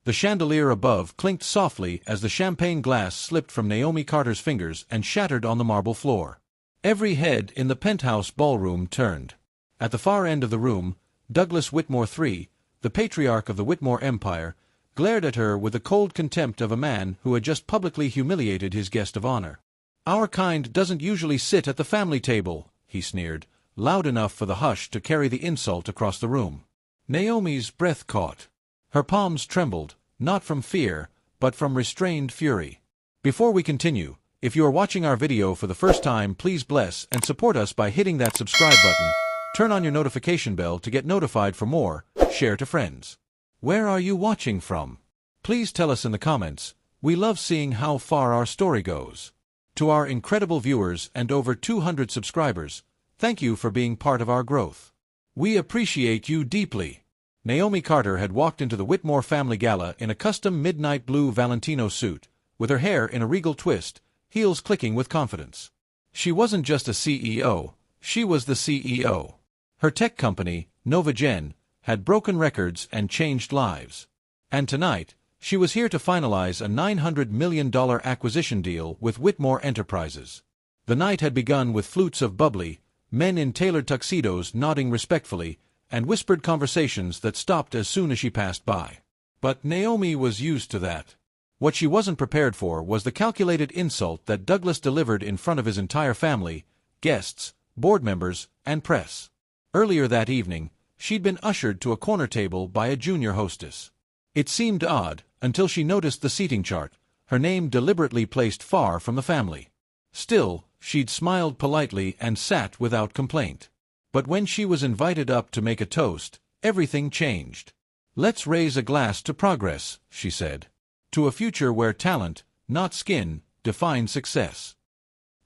The chandelier above clinked softly as the champagne glass slipped from Naomi Carter's fingers and shattered on the marble floor. Every head in the penthouse ballroom turned. At the far end of the room, Douglas Whitmore III, the patriarch of the Whitmore Empire, glared at her with the cold contempt of a man who had just publicly humiliated his guest of honor. "Our kind doesn't usually sit at the family table," he sneered, loud enough for the hush to carry the insult across the room. Naomi's breath caught. Her palms trembled, not from fear, but from restrained fury. Before we continue, if you are watching our video for the first time, please bless and support us by hitting that subscribe button, turn on your notification bell to get notified for more, share to friends. Where are you watching from? Please tell us in the comments. We love seeing how far our story goes. To our incredible viewers and over 200 subscribers, thank you for being part of our growth. We appreciate you deeply. Naomi Carter had walked into the Whitmore family gala in a custom midnight blue Valentino suit, with her hair in a regal twist, heels clicking with confidence. She wasn't just a CEO, she was the CEO. Her tech company, NovaGen, had broken records and changed lives. And tonight, she was here to finalize a $900 million acquisition deal with Whitmore Enterprises. The night had begun with flutes of bubbly, men in tailored tuxedos nodding respectfully, and whispered conversations that stopped as soon as she passed by. But Naomi was used to that. What she wasn't prepared for was the calculated insult that Douglas delivered in front of his entire family, guests, board members, and press. Earlier that evening, she'd been ushered to a corner table by a junior hostess. It seemed odd, until she noticed the seating chart, her name deliberately placed far from the family. Still, she'd smiled politely and sat without complaint. But when she was invited up to make a toast, everything changed. "Let's raise a glass to progress," she said. "To a future where talent, not skin, defines success."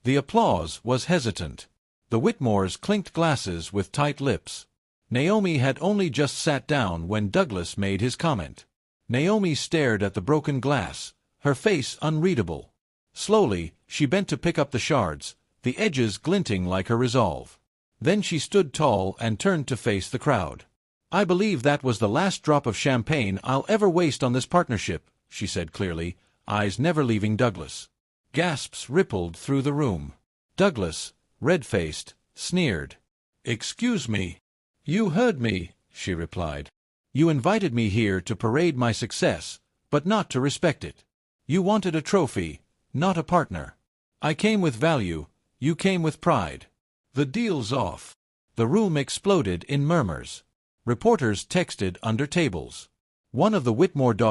The applause was hesitant. The Whitmores clinked glasses with tight lips. Naomi had only just sat down when Douglas made his comment. Naomi stared at the broken glass, her face unreadable. Slowly, she bent to pick up the shards, the edges glinting like her resolve. Then she stood tall and turned to face the crowd. "I believe that was the last drop of champagne I'll ever waste on this partnership," she said clearly, eyes never leaving Douglas. Gasps rippled through the room. Douglas, red-faced, sneered. "Excuse me." "You heard me," she replied. "You invited me here to parade my success, but not to respect it. You wanted a trophy, not a partner. I came with value, you came with pride. The deal's off." The room exploded in murmurs. Reporters texted under tables. One of the Whitmore daughters